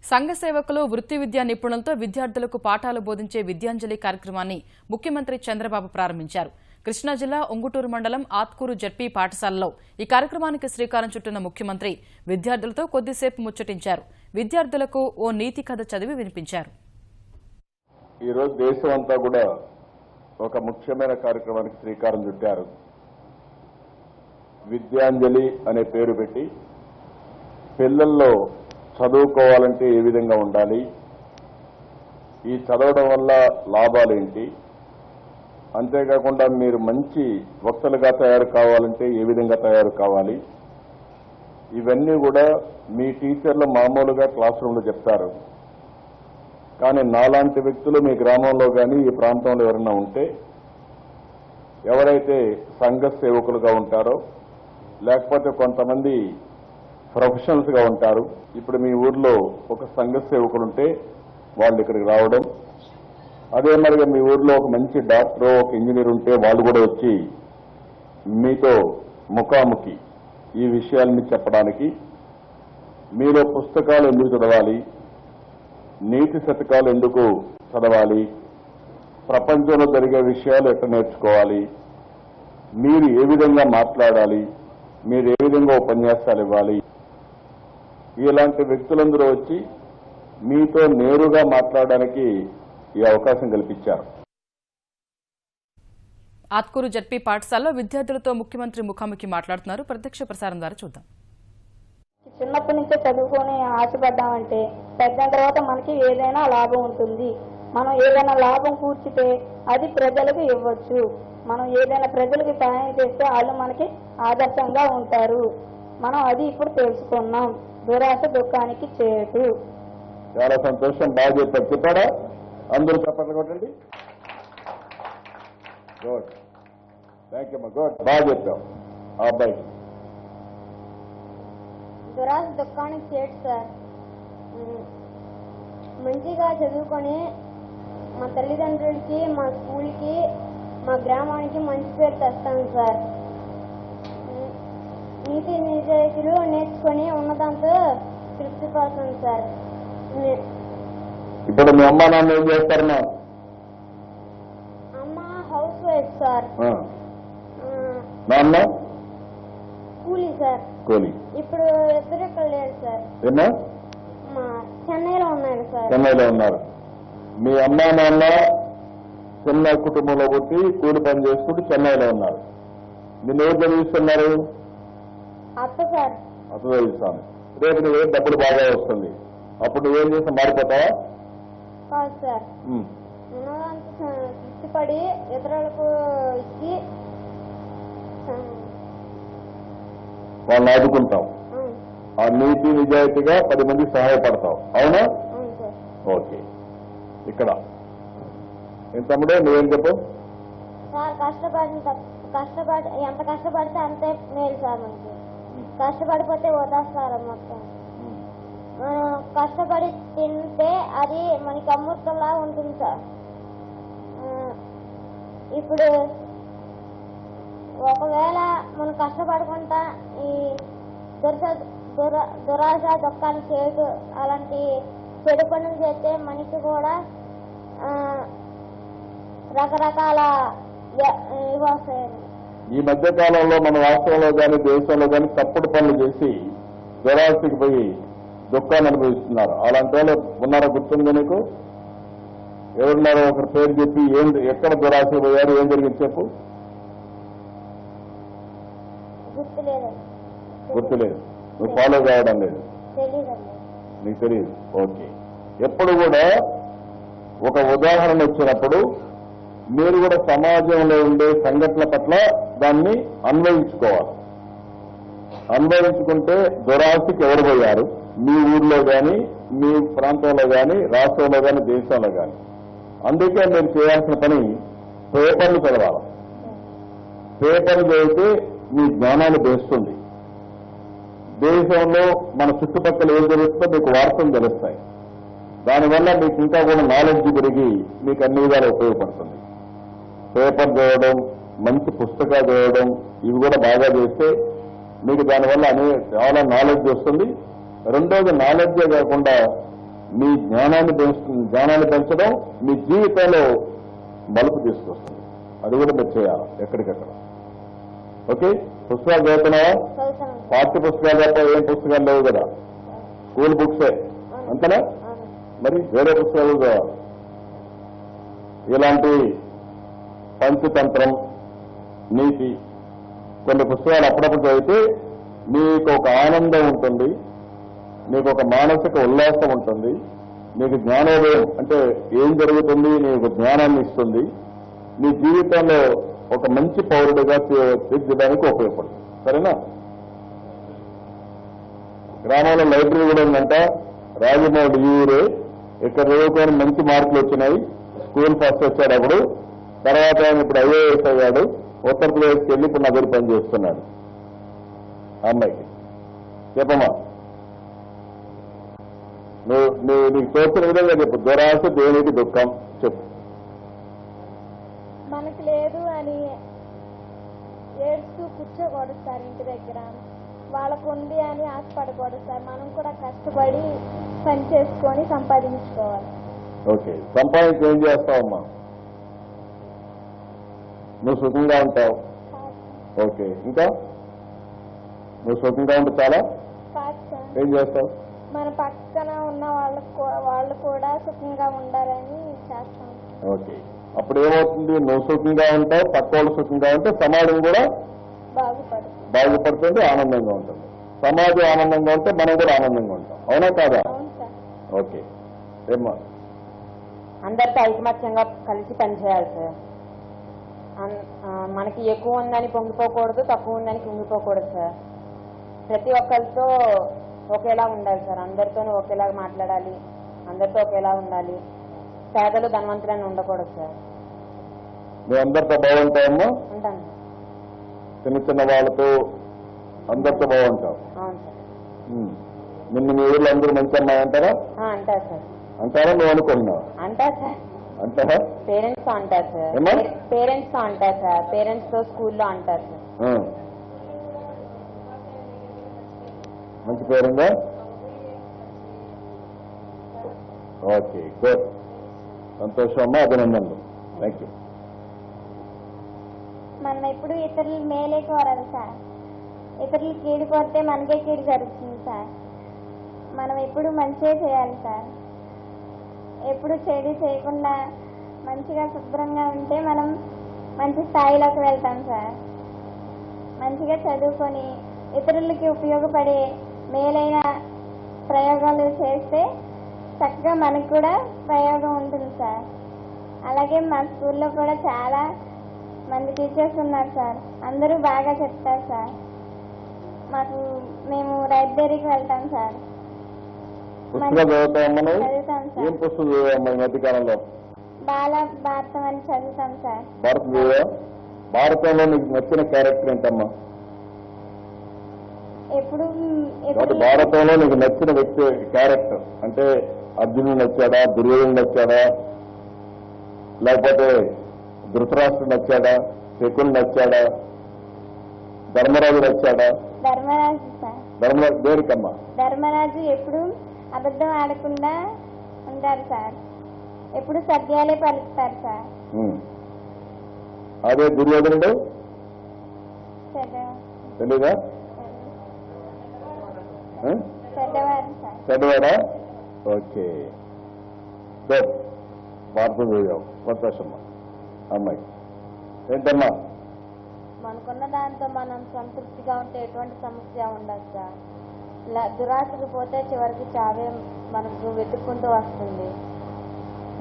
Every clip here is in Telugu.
సంఘ సేవకులు వృత్తి విద్యా నిపుణులతో విద్యార్థులకు పాఠాలు బోధించే విద్యాంజలి కార్యక్రమాన్ని ముఖ్యమంత్రి చంద్రబాబు ప్రారంభించారు. కృష్ణా జిల్లా ఉంగుటూరు మండలం ఆత్కూరు జడ్పీ పాఠశాలలో ఈ కార్యక్రమానికి శ్రీకారం చుట్టిన ముఖ్యమంత్రి విద్యార్థులతో కొద్దిసేపు ముచ్చటించారు. విద్యార్థులకు ఓ నీతి కథ చదివి వినిపించారు. ఈ రోజు దేశం అంతా కూడా ఒక ముఖ్యమైన కార్యక్రమానికి శ్రీకారం చుట్టారు. విద్యాంజలి అనే పేరు పెట్టి పిల్లల్లో చదువుకోవాలంటే ఏ విధంగా ఉండాలి, ఈ చదవడం వల్ల లాభాలేంటి, అంతేకాకుండా మీరు మంచి వక్తలుగా తయారు కావాలంటే ఏ విధంగా తయారు కావాలి, ఇవన్నీ కూడా మీ టీచర్లు మామూలుగా క్లాస్ రూమ్లో చెప్తారు. కానీ నాలాంటి వ్యక్తులు మీ గ్రామంలో కానీ ఈ ప్రాంతంలో ఎవరైనా ఉంటే, ఎవరైతే సంఘ సేవకులుగా ఉంటారో లేకపోతే కొంతమంది ప్రొఫెషనల్స్ గా ఉంటారు. ఇప్పుడు మీ ఊర్లో ఒక సంఘ సేవకులు ఉంటే వాళ్ళు ఇక్కడికి రావడం, అదే మరిగా మీ ఊర్లో ఒక మంచి డాక్టర్ ఒక ఇంజనీర్ ఉంటే వాళ్ళు కూడా వచ్చి మీతో ముఖాముఖి ఈ విషయాలని చెప్పడానికి, మీలో పుస్తకాలు ఎందుకు చదవాలి, నీతి శతకాలు ఎందుకు చదవాలి, ప్రపంచంలో జరిగే విషయాలు ఎట్లా నేర్చుకోవాలి, మీరు ఏ విధంగా మాట్లాడాలి, మీరు ఏ విధంగా ఉపన్యాసాలు ఇవ్వాలి, ఇలాంటి వ్యక్తులందరూ వచ్చి మీతో నేరుగా మాట్లాడడానికి ఈ అవకాశం కల్పించారు. ఆత్కూరు జడ్పీ పాఠశాలలో విద్యార్థులతో ముఖ్యమంత్రి ముఖాముఖి మాట్లాడుతున్నారు. ప్రత్యక్ష ప్రసారం ద్వారా చూద్దాం. చిన్నప్పటి నుంచే చదువుకొని ఆశపడ్డామంటే పెద్ద తర్వాత మనకి ఏదైనా లాభం ఉంటుంది. మనం ఏదైనా లాభం కూర్చితే అది ప్రజలకు ఇవ్వచ్చు. మనం ఏదైనా ప్రజలకు సహాయం చేస్తే వాళ్ళు మనకి ఆదర్శంగా ఉంటారు. మనం అది ఇప్పుడు తెలుసుకున్నాం. దురాశ దుఃఖానికి చేటు. చాలా సంతోషం. బాగా చెప్పారు. చెప్పాడా? అందరూ చప్పట్లు కొట్టండి. Good, thank you. గుడ్, బాగా చెప్పాం. ఆ అబ్బాయి దురాశ దుఃఖానికి చేటు సార్. మంచిగా చదువుకొని మా తల్లిదండ్రులకి, మా స్కూల్కి, మా గ్రామానికి మంచి పేరు తెస్తాను సార్. నీతి నిజాయితీలు నేర్చుకొని ఉన్నదంతా తృప్తి పడతాను సార్. ఇప్పుడు మీ అమ్మ నాన్న ఏం చేస్తారన్నా? అమ్మ హౌస్ వైఫ్ సార్. నాన్న కూలీ సార్. కూలీ. ఇప్పుడు ఇద్దరు ఇక్కడ లేరు సార్. ఏమా? మా చెన్నైలో ఉన్నారు సార్. చెన్నైలో ఉన్నారు. మీ అమ్మ నాన్న చిన్న కుటుంబంలో పుట్టి కూలి పని చేసుకుంటూ చెన్నైలో ఉన్నారు. నిన్ను ఎవరు చదివిస్తున్నారు? అత్త సార్. అత్త చదివిస్తాను. రేపు నువ్వు డబ్బులు బాగా వస్తుంది, అప్పుడు నువ్వేం చేస్తా మారిపోతావా? కాదు సార్. ఉన్నదంతా తృప్తిపడి ఇతరులకు ఇచ్చి వాళ్ళని ఆదుకుంటావు. ఆ నీతి నిజాయితీగా 10 మందికి సహాయపడతావు. అవునా? ఓకే. ఇక్కడ ఏం తమ్ముడే, నువ్వేం చెప్పు? సార్ ఎంత కష్టపడితే అంతే మేలు సార్. మనకి కష్టపడిపోతే వదిలేస్తారు మొత్తం. మనం కష్టపడి తింటే అది మనకి అమృతంలా ఉంటుంది సార్. ఇప్పుడు ఒకవేళ మనం కష్టపడకుండా ఈ దురాశ దుఃఖానికి చేటు అలాంటి చెడు పనులు చేస్తే మనకి కూడా రకరకాల ఇవి వస్తాయండి. ఈ మధ్య కాలంలో మన రాష్ట్రంలో కానీ దేశంలో కానీ తప్పుడు పనులు చేసి దురాశకి పోయి దుఃఖాన్ని అనుభవిస్తున్నారు. అలాంటి వాళ్ళు ఉన్నారా? గుర్తుందా నీకు? ఎవరున్నారో ఒకరి పేరు చెప్పి ఎక్కడ దురాశ పోయారు, ఏం జరిగింది చెప్పు. గుర్తులేదు. నువ్వు ఫాలో కావడం లేదు, నీకు తెలియదు. ఓకే. ఎప్పుడు కూడా ఒక ఉదాహరణ వచ్చినప్పుడు మీరు కూడా సమాజంలో ఉండే సంఘటనల పట్ల దాన్ని అన్వయించుకోవాలి. అన్వయించుకుంటే దురాశకి ఎవరు పోయారు, మీ ఊర్లో కానీ, మీ ప్రాంతంలో కానీ, రాష్ట్రంలో కానీ, దేశంలో కానీ. అందుకే మీరు చేయాల్సిన పని పేపర్లు చదవాలి. పేపర్లు చదివితే మీ జ్ఞానాన్ని పెంచుతుంది. దేశంలో మన చుట్టుపక్కల ఏం జరుగుతుందో మీకు వార్తలు తెలుస్తాయి. దానివల్ల మీకు ఇంకా కూడా నాలెడ్జ్ పెరిగి మీకు అన్ని విధాలు ఉపయోగపడుతుంది. పేపర్ చదవడం, మంచి పుస్తకాలు చదవడం, ఇవి కూడా బాగా చేస్తే మీకు దానివల్ల చాలా నాలెడ్జ్ వస్తుంది. రెండోది నాలెడ్జే కాకుండా మీ జ్ఞానాన్ని పెంచడం మీ జీవితంలో మలుపు తీసుకొస్తుంది. అది కూడా మీరు చేయాలి ఎక్కడికక్కడ. ఓకే, పుస్తకాలు చదువుతున్నావా? పాఠ్య పుస్తకాలు తప్ప ఏం పుస్తకాలు లేవు కదా, స్కూల్ బుక్సే అంతేనా? మరి వేరే పుస్తకాలు చదవాలి. ఇలాంటి పంచతంత్రం, నీతి కొన్ని పుస్తకాలు అప్పుడప్పుడు చదివితే మీకు ఒక ఆనందం ఉంటుంది, మీకు ఒక మానసిక ఉల్లాసం ఉంటుంది, మీకు జ్ఞానోదయం అంటే ఏం జరుగుతుంది నీకు జ్ఞానాన్ని ఇస్తుంది, మీ జీవితంలో ఒక మంచి పౌరుడిగా తీర్చడానికి ఉపయోగపడుతుంది. సరేనా? గ్రామంలో లైబ్రరీ కూడా ఉందంట, రాజమౌళి ఊరే. ఇక్కడ చదువుకొని మంచి మార్కులు వచ్చినాయి, స్కూల్ ఫస్ట్ వచ్చాడు అప్పుడు. తర్వాత ఆయన ఇప్పుడు ఐఏఎస్ అయ్యాడు, ఉత్తరప్రదేశ్కి వెళ్ళి ఇప్పుడు నా దగ్గర పని చేస్తున్నాడు. అమ్మాయికి చెప్పమ్మా, నీకు తోచిన విధంగా చెప్పు. దురాశ దేనికి దుఃఖం చెప్పు. మనకు లేదు అని ఏడుస్తూ కూర్చోకూడదు సార్ ఇంటి దగ్గర. వాళ్ళకు ఉంది అని ఆశపడకూడదు సార్. మనం కూడా కష్టపడి పని చేసుకొని సంపాదించుకోవాలి. ఓకే, సంపాదించి ఏం చేస్తావమ్మా? నువ్వు సుఖంగా ఉంటావు. ఓకే, ఇంకా నువ్వు సుఖంగా ఉంటే చాలా. ఏం చేస్తావు? మన పక్కన ఉన్న వాళ్ళు కూడా సుఖంగా ఉండాలని చేస్తాం. ఓకే, అప్పుడు ఏమవుతుంది? నువ్వు సుఖంగా ఉంటావు, పక్క వాళ్ళు సుఖంగా ఉంటే సమాజం కూడా బాగుపడుతుంది, ఆనందంగా ఉంటుంది. సమాజం ఆనందంగా ఉంటే మనం కూడా ఆనందంగా ఉంటాం. అవునా కాదా? ఓకే, ఏమ్మా? అందరితో ఐకమత్యంగా కలిసి పనిచేయాలి సార్. మనకి ఎక్కువ ఉందని పొంగిపోకూడదు, తక్కువ ఉందని కుంగిపోకూడదు సార్. ప్రతి ఒక్కరితో ఒకేలా ఉండాలి సార్. అందరితోనూ ఒకేలాగా మాట్లాడాలి, అందరితో ఒకేలా ఉండాలి. పేదలు ధనవంతులని ఉండకూడదు సార్. నువ్వు అందరితో బాగుంటావమ్మా? ఉంటాను. చిన్న చిన్న వాళ్ళతో అందరితో బాగుంటావు. అవును సార్. నిన్ను మీ ఊళ్ళో అందరూ మంచి అమ్మాయి అంటారా? అంటారు సార్. అంటారా నువ్వు అనుకుంటున్నావు? అంటారు సార్. అంటారా? పేరెంట్స్ తో అంటారు సార్. పేరెంట్స్ తో అంటారు సార్. పేరెంట్స్ తో స్కూల్లో అంటారు సార్. మంచి పేరుందా? ఓకే, గుడ్, సంతోషం అమ్మా, అభినందనలు. Thank you. మనం ఎప్పుడు ఇతరులు మేలే కోరాలి సార్. ఇతరులు కీడు కోరితే మనకే కీడు జరుగుతుంది సార్. మనం ఎప్పుడు మంచిగా చేయాలి సార్. ఎప్పుడు చెడు చేయకుండా మంచిగా శుభ్రంగా ఉంటే మనం మంచి స్థాయిలోకి వెళ్తాం సార్. మంచిగా చదువుకొని ఇతరులకి ఉపయోగపడే మేలైన ప్రయోగాలు చేస్తే చక్కగా మనకు కూడా ప్రయోగం ఉంటుంది సార్. అలాగే మా స్కూల్లో కూడా చాలా మంది టీచర్స్ ఉన్నారు సార్. అందరూ బాగా చెప్తారు సార్. మేము లైబ్రరీకి వెళ్తాం సార్. పుస్తకాలు చదువుతామా? చదువుతాం సార్. ఏం పుస్తకం చదివామ్మా ఈ మధ్యకాలంలో? భారతం అని చదువుతాం సార్. భారతం చదివా? భారతంలో నీకు నచ్చిన క్యారెక్టర్ ఏంటమ్మా? భారతంలో నీకు నచ్చిన వ్యక్తి క్యారెక్టర్ అంటే అర్జునుడు నచ్చాడా, దుర్యోధనుడు నచ్చాడా, లేకపోతే ధృతరాష్ట్రుడు నచ్చాడా, శకుని నచ్చాడా, ధర్మరాజు నచ్చాడా? ధర్మరాజు సార్. ధర్మరాజు దేనికమ్మా? ధర్మరాజు ఎప్పుడు అబద్ధం ఆడకుండా ఉంటారు సార్. ఎప్పుడు సత్యాలే పలుకుతారు సార్. అదే దుర్యోధనుడు తెలీదా? చదివాడా? ఓకే, గుడ్, భారతం చదివావు, సంతోషమ్మా. అమ్మాయి ఏంటమ్మా? మనకున్న దాంతో మనం సంతృప్తిగా ఉంటే ఎటువంటి సమస్య ఉండదు సార్. దురాశకు పోతే చివరికి చావే మనకు వెతుక్కుంటూ వస్తుంది.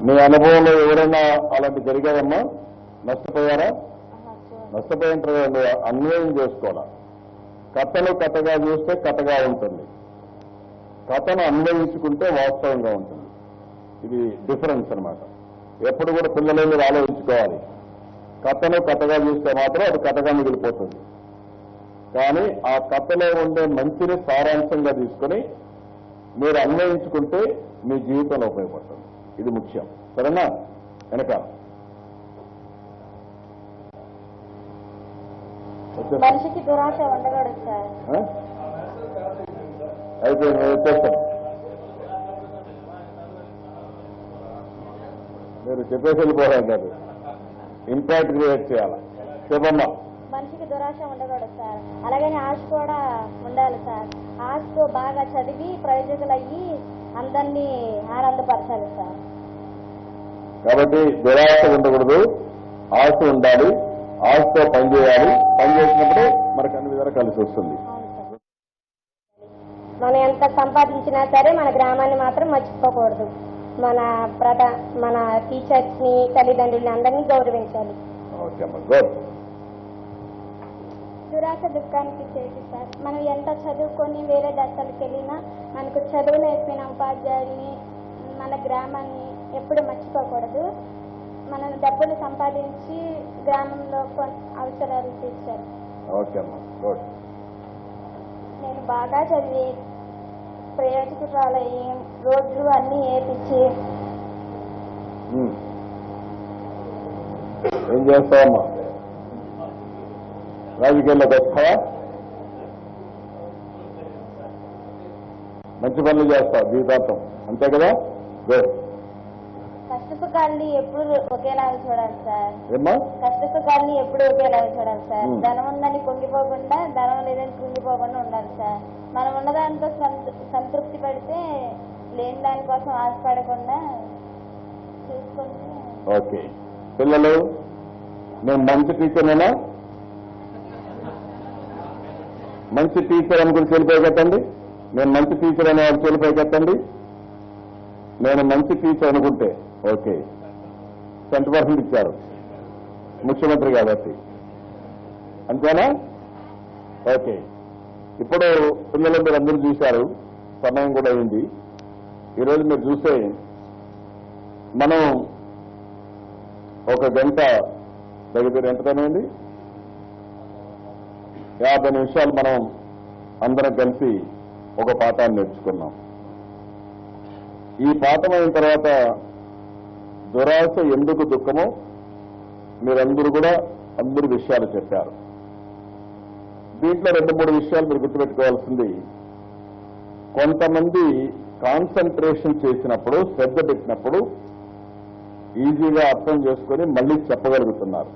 మీ అనుభవంలో ఎవరైనా అలాంటి జరిగారమ్మా? నష్టపోయారా? నష్టపోయిన అన్వయం చేసుకోవాలా. కథను కథగా చూస్తే కథగా ఉంటుంది, కథను అన్వయించుకుంటే వాస్తవంగా ఉంటుంది. ఇది డిఫరెన్స్ అన్నమాట. ఎప్పుడు కూడా పిల్లలు మీరు ఆలోచించుకోవాలి. కథను కథగా చూస్తే మాత్రం అది కథగా మిగిలిపోతుంది. కానీ ఆ కథలో ఉండే మంచిని సారాంశంగా తీసుకొని మీరు అన్వయించుకుంటే మీ జీవితంలో ఉపయోగపడుతుంది. ఇది ముఖ్యం. సరేనా? వెనక మనిషికి దురాశ ఉండకూడదు సార్. అయితే నేను వచ్చేస్తాను. మీరు చెప్పేసి వెళ్ళిపోవడం కాదు, ఇంపాక్ట్ క్రియేట్ చేయాలి. చెప్పమ్మా. మనిషికి దురాశ ఉండకూడదు సార్, అలాగని ఆశ కూడా ఉండాలి సార్. ఆశతో బాగా చదివి ప్రయోజకులయ్యి అందరినీ ఆనందపరచాలి సార్. కాబట్టి దురాశ ఉండకూడదు, ఆశ ఉండాలి. ఆశతో పనిచేయాలి. పనిచేసినప్పుడే మనకు అన్ని విధాలు కలిసి వస్తుంది. మనం ఎంత సంపాదించినా సరే మన గ్రామాన్ని మాత్రం మర్చిపోకూడదు. మన టీచర్స్ ని, తల్లిదండ్రుల్ని అందరినీ గౌరవించాలి. ఓకే అమ్మా, గుడ్. దురాశ దుఃఖానికి చేసి సార్. మనం ఎంత చదువుకొని వేరే దేశాలకు వెళ్ళినా మనకు చదువు నేర్పిన ఉపాధ్యాయుల్ని, మన గ్రామాన్ని ఎప్పుడు మర్చిపోకూడదు. మనం డబ్బులు సంపాదించి గ్రామంలో అవసరాలు తీర్చాలి. ఓకే అమ్మా, గుడ్. నేను బాగా చదివి ప్రయోజకురాలయ్యి రోడ్లు అన్నీ వేపించి ఏం చేస్తావమ్మా? రాజకీయాల్లోకి వస్తావా? మంచి పనులు చేస్తావు జీవితాంతం, అంతే కదా? గుడ్. కష్టసుఖాన్ని ఎప్పుడు ఒకేలాగా చూడాలి సార్. ఏమ్మా? కష్టసుఖాన్ని ఎప్పుడు ఒకేలాగా చూడాలి సార్. Hmm. ధనం ఉందని కుంగిపోకుండా, ధనం లేదని కుంగిపోకుండా ఉండాలి సార్. మనం ఉన్నదాంతో సంతృప్తి పడితే లేని దానికోసం ఆశపడకుండా చూసుకుంటే. ఓకే. పిల్లలు, నేను మంచి టీచర్నేనా? మంచి టీచర్ అనుకుని చెలిపోయకెత్తండి. నేను మంచి టీచర్ అనే వాళ్ళు చెలిపోయకెత్తండి. నేను మంచి టీచర్ అనుకుంటే ఓకే, 10% ఇచ్చారు ముఖ్యమంత్రి కాబట్టి, అంతేనా? ఓకే. ఇప్పుడు పిల్లలు మీరు అందరూ చూశారు, సమయం కూడా అయింది. ఈరోజు మీరు చూస్తే మనం ఒక గంట దగ్గర ఎంత టైం అయింది? 50 నిమిషాలు మనం అందరం కలిసి ఒక పాఠాన్ని నేర్చుకున్నాం. ఈ పాఠం అయిన తర్వాత దురాశ ఎందుకు దుఃఖమో మీరందరూ కూడా అందరు విషయాలు చెప్పారు. దీంట్లో 2-3 విషయాలు మీరు గుర్తుపెట్టుకోవాల్సింది, కొంతమంది కాన్సన్ట్రేషన్ చేసినప్పుడు, శ్రద్ధ పెట్టినప్పుడు ఈజీగా అర్థం చేసుకొని మళ్ళీ చెప్పగలుగుతున్నారు.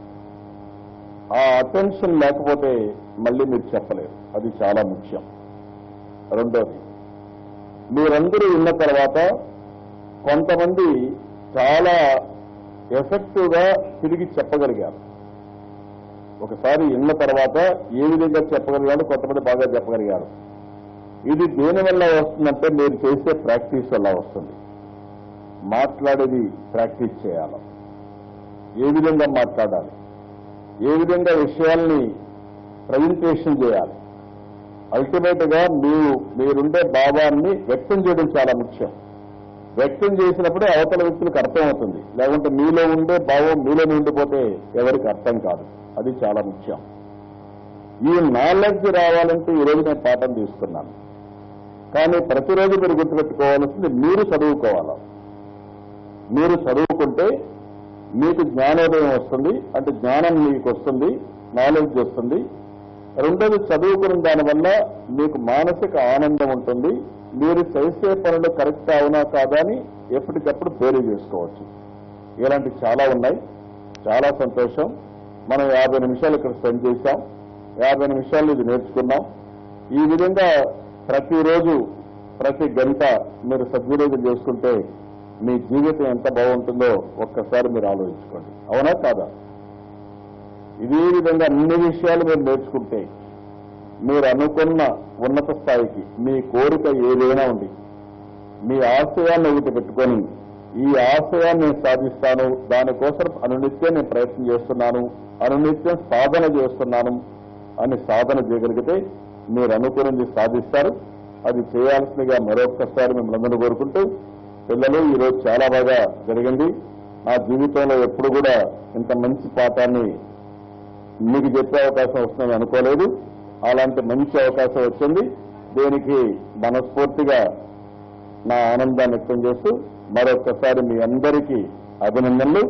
ఆ అటెన్షన్ లేకపోతే మళ్ళీ మీరు చెప్పలేరు. అది చాలా ముఖ్యం. రెండోది, మీరందరూ విన్న తర్వాత కొంతమంది చాలా ఎఫెక్టివ్ గా తిరిగి చెప్పగలిగారు. ఒకసారి విన్న తర్వాత ఏ విధంగా చెప్పగలిగారు, కొంతమంది బాగా చెప్పగలిగారు. ఇది దేని వల్ల వస్తుందంటే మీరు చేసే ప్రాక్టీస్ వల్ల వస్తుంది. మాట్లాడేది ప్రాక్టీస్ చేయాలి. ఏ విధంగా మాట్లాడాలి, ఏ విధంగా విషయాల్ని ప్రజెంటేషన్ చేయాలి. అల్టిమేట్ గా మీరుండే భావాన్ని వ్యక్తం చేయడం చాలా ముఖ్యం. వ్యక్తం చేసినప్పుడే అవతల వ్యక్తులకు అర్థమవుతుంది. లేకుంటే మీలో ఉండే భావం మీలోనే ఉండిపోతే ఎవరికి అర్థం కాదు. అది చాలా ముఖ్యం. ఈ నాలెడ్జ్ రావాలంటే ఈరోజు నేను పాఠం తీసుకున్నాను. కానీ ప్రతిరోజు మీరు గుర్తుపెట్టుకోవాల్సింది, మీరు చదువుకోవాలి. మీరు చదువుకుంటే మీకు జ్ఞానోదయం వస్తుంది, అంటే జ్ఞానం మీకు వస్తుంది, నాలెడ్జ్ వస్తుంది. రెండోది, చదువుకున్న దానివల్ల మీకు మానసిక ఆనందం ఉంటుంది. మీరు చేసే పనులు కరెక్ట్ అవునా కాదా అని ఎప్పటికప్పుడు బేరీ చేసుకోవచ్చు. ఇలాంటి చాలా ఉన్నాయి. చాలా సంతోషం. మనం 50 నిమిషాలు ఇక్కడ స్పెండ్ చేశాం. 50 నిమిషాలు ఇది నేర్చుకున్నాం. ఈ విధంగా ప్రతిరోజు ప్రతి గంట మీరు సద్వినియోగం చేసుకుంటే మీ జీవితం ఎంత బాగుంటుందో ఒక్కసారి మీరు ఆలోచించుకోండి. అవునా కాదా? ఇదే విధంగా అన్ని విషయాలు మీరు నేర్చుకుంటే మీరు అనుకున్న ఉన్నత స్థాయికి, మీ కోరిక ఏదైనా ఉంది, మీ ఆశయాన్ని ఒకటి పెట్టుకొని ఈ ఆశయాన్ని నేను సాధిస్తాను, దానికోసం అనునిత్యం నేను ప్రయత్నం చేస్తున్నాను, అనునిత్యం సాధన చేస్తున్నాను అని సాధన చేయగలిగితే మీరు అనుకున్నది సాధిస్తారు. అది చేయాల్సిందిగా మరొక్కసారి మిమ్మల్ని అందరూ కోరుకుంటూ, పిల్లలు ఈరోజు చాలా బాగా జరిగింది. నా జీవితంలో ఎప్పుడు కూడా ఇంత మంచి పాఠాన్ని మీకు చెప్పే అవకాశం వస్తుందని అనుకోలేదు. అలాంటి మంచి అవకాశం వచ్చింది. దీనికి మనస్ఫూర్తిగా నా ఆనందాన్ని వ్యక్తం చేస్తూ మరొక్కసారి మీ అందరికీ అభినందనలు.